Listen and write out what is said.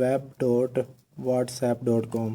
web.whatsapp.com